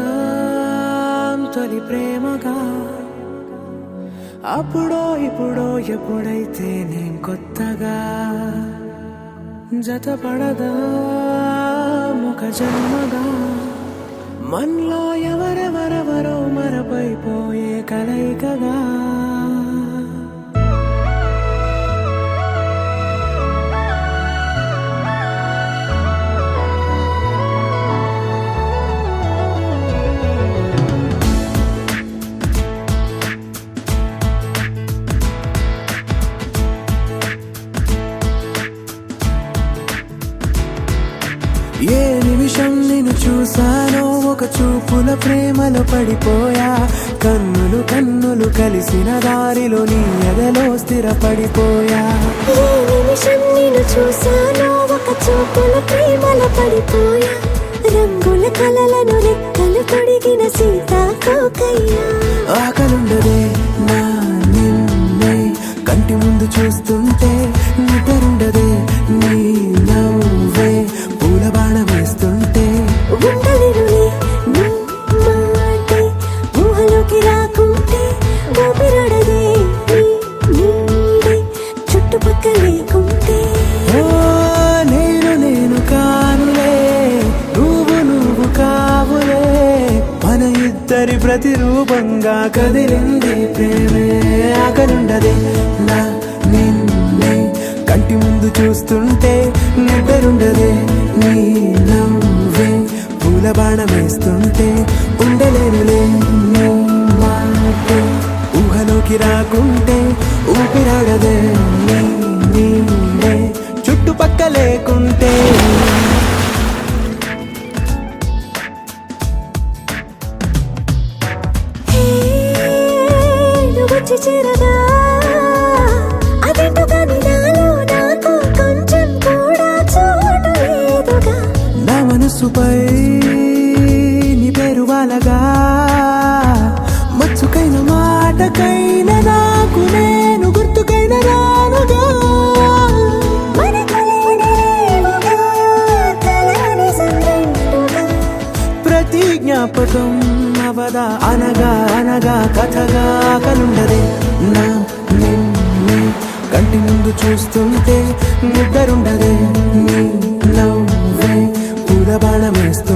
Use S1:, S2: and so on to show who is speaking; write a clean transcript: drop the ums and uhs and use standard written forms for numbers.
S1: మొదలవుదాం తొలి ప్రేమగా అప్పుడో ఇప్పుడో ఎప్పుడైతే నేను కొత్తగా జతపడదా ముఖ జన్మగా మనలో ఎవరెవరెవరో మరపైపోయే కలయికగా ఏ నిమిషం నిన్ను చూసానో ఒక చూపుల ప్రేమలో పడిపోయా కన్నులు కన్నులు కలిసిన దారిలో నీ ఎదలో స్థిరపడిపోయా
S2: ఏ నిమిషం నిన్ను చూసానో ఒక చూపుల ప్రేమలో పడిపోయా రంగుల కలలను రెక్కలు తొడిగిన సీతాకోకయ్యా
S1: ఆకలుండదే నా నిన్నే కంటి ముందు చూస్తుంటే నిద్రుండదే నీ నవ్వే పూల బాణ వేస్తుంటే
S2: ఉండలేనులే నీ మాటే ఊహలోకి రాకుంటే ఊపిరాడదే నీ నీడే చుట్టుపక్కల లేకుంటే
S1: ఓ నేను కానులే నువ్వు కావులే మన ఇద్దరి ప్రతిరూపంగా కదిలింది ప్రేమే ఆకలుండదే నా నిన్నే కంటి ముందు చూస్తుంటే నిద్రుండదే నీ నవ్వే పూల బాణ వేస్తుంటే ఉండలేనులే నీ మాటే ఊహలోకి రాకుంటే ఊపిరాడదే నీ నీడే చుట్టుపక్క లేకుంటే
S2: హే నువ్వు వచ్చి చేరగా అదేంటో కానీ నాలో నాకు కొంచెం కూడా చోటు లేదుగా
S1: నా మనసుపై నీ పేరు వాలగా మచ్చుకైన మాటకైన నాకు నేను గుర్తుకైన రానుగా
S2: మనకులేనిలేవుగా కలని సంగంటుగా
S1: ప్రతి జ్ఞాపకం అవదా అనగా అనగా కథగా కలుండదే నా నిన్నే కంటి ముందు చూస్తుంటే నిద్రుండదే నీ నవ్వే పూల బాణ వేస్తూ